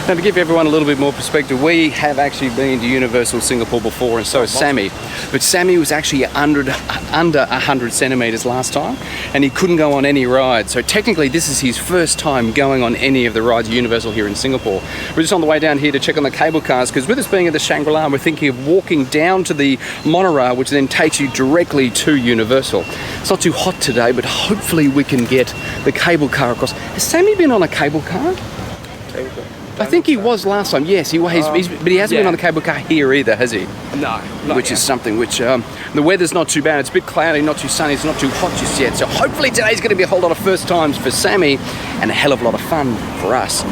Now, to give everyone a little bit more perspective, we have actually been to Universal Singapore before, and so has Sammy. But Sammy was actually under 100 centimetres last time, and he couldn't go on any ride. So technically, this is his first time going on any of the rides at Universal here in Singapore. We're just on the way down here to check on the cable cars, because with us being at the Shangri-La, we're thinking of walking down to the monorail, which then takes you directly to Universal. It's not too hot today, but hopefully we can get the cable car across. Has Sammy been on a cable car? I think he was last time. Yes, he was. But he hasn't been on the cable car here either, has he? No. Which is something which the weather's not too bad. It's a bit cloudy, not too sunny. It's not too hot just yet. So hopefully today's going to be a whole lot of first times for Sammy and a hell of a lot of fun for us.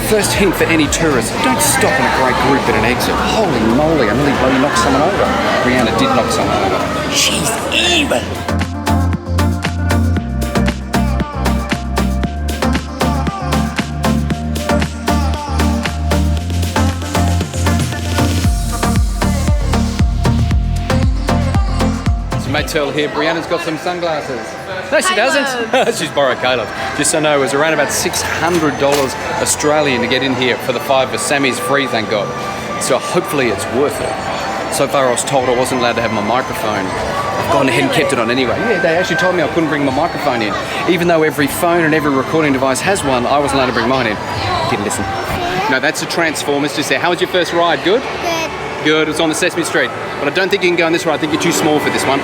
First hint for any tourist, don't stop in a great group at an exit. Holy moly, I nearly bloody knocked someone over. Brianna did knock someone over. She's evil! So mate, tell here, Brianna's got some sunglasses. No, she doesn't. She's borrowed Caleb. Just so I know, it was around about $600 Australian to get in here for the 5 for Sammy's free, thank God. So hopefully it's worth it. So far I was told I wasn't allowed to have my microphone. I've gone ahead and kept it on anyway. Yeah, they actually told me I couldn't bring my microphone in. Even though every phone and every recording device has one, I wasn't allowed to bring mine in. Didn't listen. No, that's the Transformers just there. How was your first ride? Good? Good. It was on the Sesame Street. But I don't think you can go on this ride. I think you're too small for this one.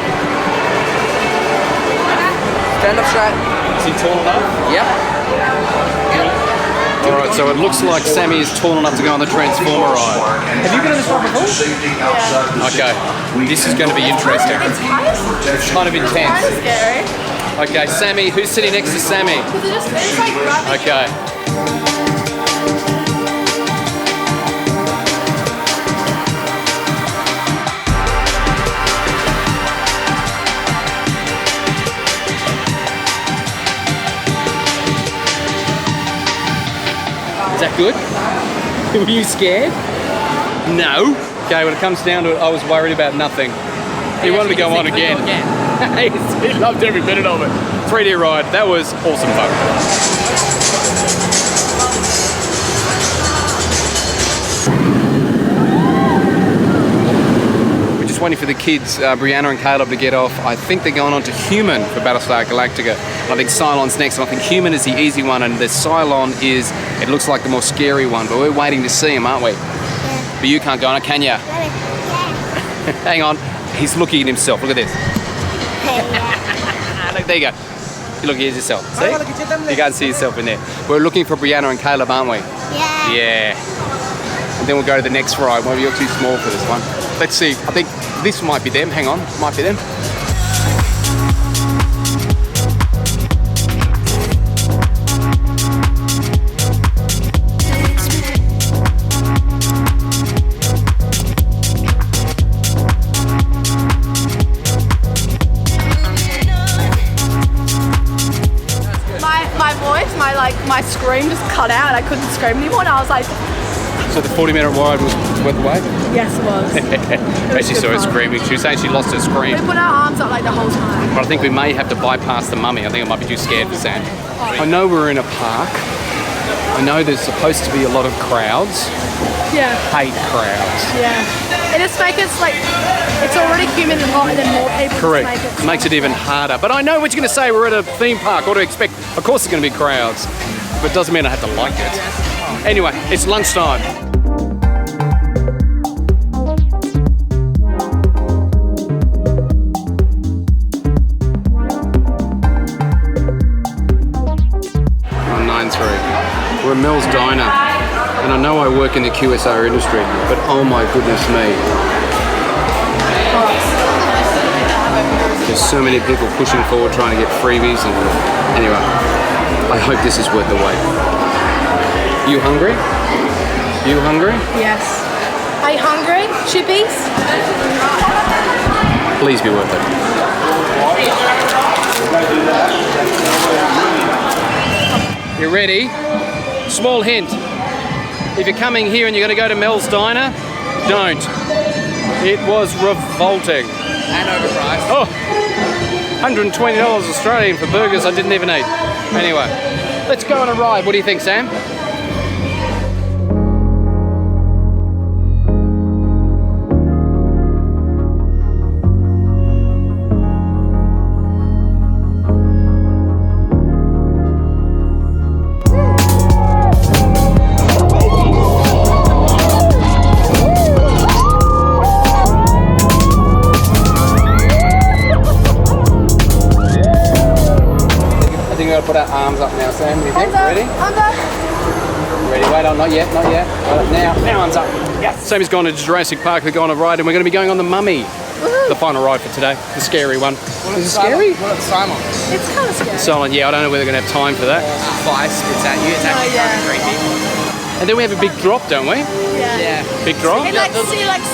Stand up straight. Is he tall enough? Yep. Alright, so it looks like Sammy is tall enough to go on the Transformer ride. Have you been on this ride before? Yeah. Okay, this is going to be interesting. It's kind of intense. Kind of scary. Okay, Sammy, who's sitting next to Sammy? It's like grabbing. Okay. Is that good? Were you scared? No. Okay, when it comes down to it, I was worried about nothing. He wanted to go on again. He loved every minute of it. 3D ride, that was awesome fun. We're just waiting for the kids, Brianna and Caleb, to get off. I think they're going on to Human for Battlestar Galactica. I think Cylon's next, and I think Human is the easy one, and the Cylon is, it looks like the more scary one, but we're waiting to see him, aren't we? Yeah. But you can't go on it, can you? Yeah. Hang on, he's looking at himself, look at this. Look, there you go. Look, here's yourself, see? You can't see yourself in there. We're looking for Brianna and Caleb, aren't we? Yeah. Yeah. And then we'll go to the next ride. Maybe you're too small for this one. Let's see, I think this might be them, hang on, might be them. My scream just cut out. I couldn't scream anymore, and I was like... So the 40-minute ride was worth the wait? Yes, it was. As she saw her screaming, she was saying she lost her scream. We put our arms up like the whole time. But I think we may have to bypass the mummy. I think it might be too scared for Sam. I know we're in a park. I know there's supposed to be a lot of crowds. Yeah. Hate crowds. Yeah. It just makes it like, it's already humid and hot, and then more people. Correct. Just make it Makes it even harder. But I know what you're going to say. We're at a theme park. What do you expect? Of course there's going to be crowds. But it doesn't mean I have to like it. Anyway, it's lunchtime. Oh, 9-3. We're at Mel's Diner. And I know I work in the QSR industry, but oh my goodness me. There's so many people pushing forward trying to get freebies, and anyway, I hope this is worth the wait. You hungry? You hungry? Yes. I Are you hungry? Chippies? Please be worth it. You ready? Small hint. If you're coming here and you're going to go to Mel's Diner, don't. It was revolting. And overpriced. Oh, $120 Australian for burgers I didn't even eat. Anyway, let's go on a ride. What do you think, Sam? Put our arms up now, Sam. You think? Ready? Arms up. Ready? Wait on, not yet. Now arms up. Yes. Sammy's gone to Jurassic Park. We're going on a ride, and we're going to be going on the Mummy. The final ride for today, the scary one. Is it scary? What about Simon? It's kind of scary. Silent. Yeah, I don't know whether we're going to have time for that. Fly spits at you. It's actually kind of creepy. And then we have a big drop, don't we? Yeah. Big drop. It like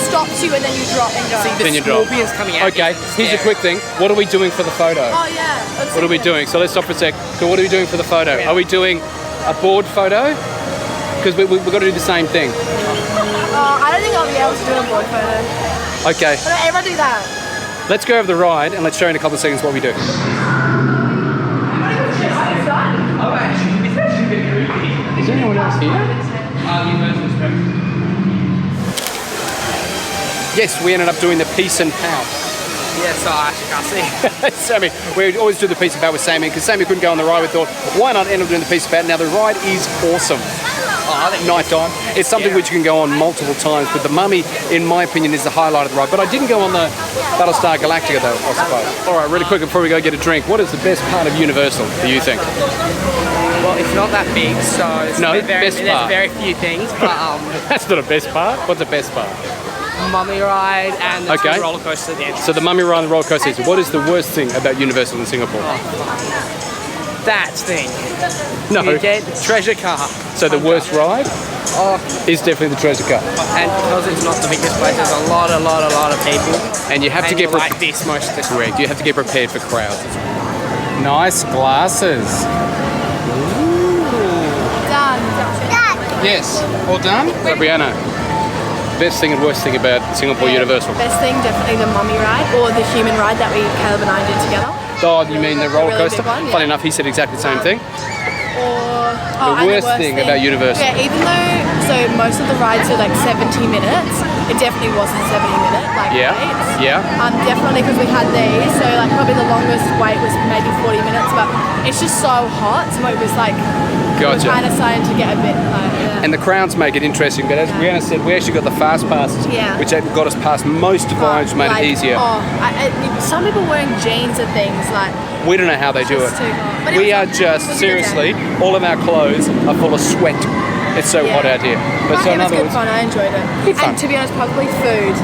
stops you and then you drop and go. The Then you drop. scorpions coming out. Okay, is here's a scary. quick thing. What are we doing for the photo? Oh yeah. What are we doing? So let's stop for a sec. So what are we doing for the photo? Are we doing a board photo? Because we've got to do the same thing. I don't think I'll be able to do a board photo. Okay, But don't ever do that. let's go over the ride and let's show you in a couple of seconds what we do. Is anyone else here? Yes, we ended up doing the Peace and Pout. Yeah, so I actually can't see. Sammy, we always do the Peace and Pout with Sammy because Sammy couldn't go on the ride. We thought, why not end up doing the Peace and Pout? Now the ride is awesome. I think Night time. It's something which you can go on multiple times, but the Mummy, in my opinion, is the highlight of the ride. But I didn't go on the Battlestar Galactica though, I suppose. All right, really quick before we go get a drink, what is the best part of Universal, do you think? Well, it's not that big, so No, there's best part. very few things. But That's not a best part. What's the best part? Mummy ride and the Okay. two roller coasters at the end. So the Mummy ride and the roller coaster. What is the worst thing about Universal in Singapore? That thing. No. You get the treasure car. So the worst ride is definitely the treasure car. And because it's not the biggest place, there's a lot of people. And you have to And get you're like this most of the time. correct. You have to get prepared for crowds. Nice glasses. Done. Yes. All done? So Brianna, best thing and worst thing about Singapore Universal? Best thing, definitely the mummy ride or the human ride that Caleb and I did together. Oh, you mean the roller really coaster? big one, yeah. Funny enough, he said exactly the same thing. Or The worst thing about Universal. Yeah, even though most of the rides are like 70 minutes, it definitely wasn't 70-minute wait. Yeah. Definitely because we had these, so like probably the longest wait was maybe 40 minutes, but it's just so hot, so it was like we're Gotcha. kind of starting to get a bit And the crowds make it interesting, but as Brianna said, we actually got the fast passes, Yeah. which got us past most of the lines, made it easier. Some people wearing jeans and things like. We don't know how they do it. Just too hot. But it We was- are it just, was a good day. seriously, all of our clothes are full of sweat. It's so hot out here. But so it in was other good words, fun. I enjoyed it. Good fun. And to be honest, probably food.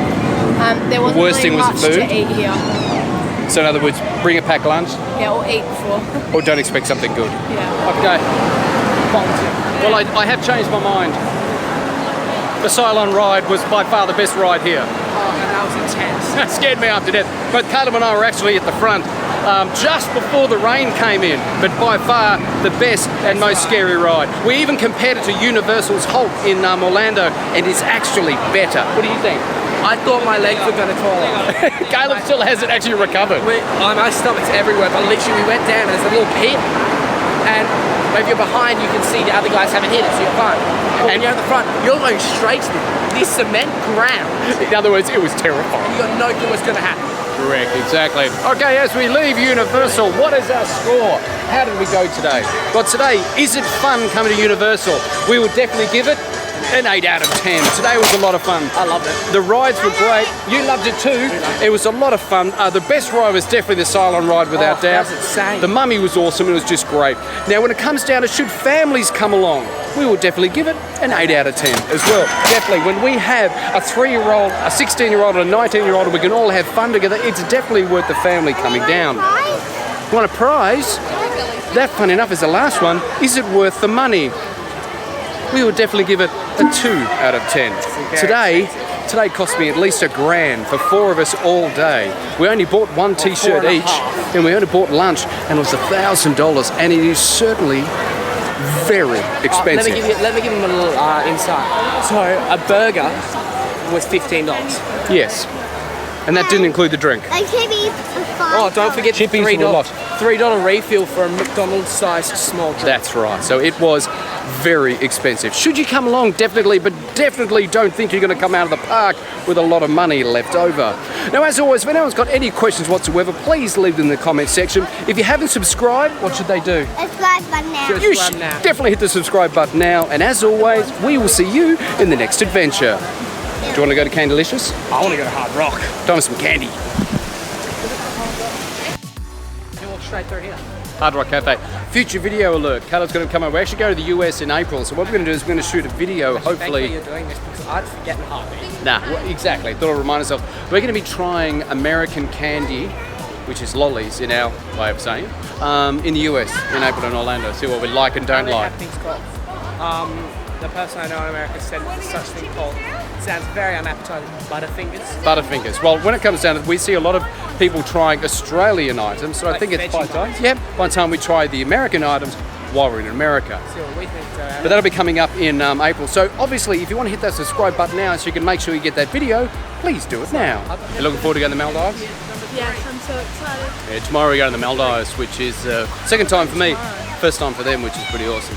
There wasn't worst really thing was much the food? to eat here. so in other words, bring a packed lunch Yeah, or eat before. or don't expect something good. Yeah. Okay. Well, I have changed my mind. The Cylon ride was by far the best ride here. Oh, and that was intense. That scared me up to death. But Caleb and I were actually at the front just before the rain came in, but by far the best and most scary ride. We even compared it to Universal's Hulk in Orlando, and it's actually better. What do you think? I thought my legs were going to fall off. Caleb still hasn't actually recovered. My stomach's everywhere, but literally we went down and there's a little pit, and if you're behind, you can see the other guys haven't hit it, so you're fine. But when you're at the front, you're going straight to this cement ground. In other words, it was terrifying. You got no clue what's going to happen. Correct, exactly. Okay, as we leave Universal, what is our score? How did we go today? Well, today, is it fun coming to Universal? We will definitely give it an 8 out of 10. Today was a lot of fun. I loved it. The rides were great. You loved it too. It was a lot of fun. The best ride was definitely the Cylon ride, without doubt. That's insane. The Mummy was awesome. It was just great. Now, when it comes down to should families come along, we will definitely give it an 8 out of 10 as well. Definitely. When we have a 3-year-old, a 16-year-old, and a 19-year-old, and we can all have fun together, it's definitely worth the family coming down. Want a prize? That, fun enough, is the last one. Is it worth the money? We would definitely give it a 2 out of 10. Today, today cost me at least $1,000 for 4 of us all day. We only bought one t-shirt 4.5. each, and we only bought lunch, and it was $1,000, and it is certainly very expensive. Let me give them a little insight. So a burger was $15. Yes, and that didn't include the drink. Like chippies for Oh, don't forget the Chippies were what? $3 refill for a McDonald's-sized small drink. That's right. So it was very expensive. Should you come along, definitely, but definitely don't think you're going to come out of the park with a lot of money left over. Now, as always, if anyone's got any questions whatsoever, please leave them in the comment section. If you haven't subscribed, what should they do? Subscribe button now. Just- You Subscribe should now. definitely hit the subscribe button now. And as always, we will see you in the next adventure. Do you want to go to Candylicious? I want to go to Hard Rock. Time for some candy. You walk straight through here. Hard Rock Cafe. Future video alert. Colour's going to come over. We actually go to the US in April. So what we're going to do is we're going to shoot a video, Thankfully hopefully. you're doing this because I'd forget in a heartbeat. Nah, well, exactly. Thought I'd remind ourselves. We're going to be trying American candy, which is lollies in our way of saying, in the US, in April in Orlando. See what we like and don't They like. have things called. The person I know in America said there's such thing called. Sounds very unappetizing. Butterfingers. Butterfingers. Well, when it comes down to it, we see a lot of people trying Australian items, so I Like think it's veggie by time. ones? Yep, by the time we try the American items while we're in America. See what we think. But that'll be coming up in April. So obviously, if you want to hit that subscribe button now so you can make sure you get that video, please do it now. You're looking forward to going to the Maldives? Yes, I'm so excited. Yeah, tomorrow we're going to the Maldives, which is second time for me, first time for them, which is pretty awesome.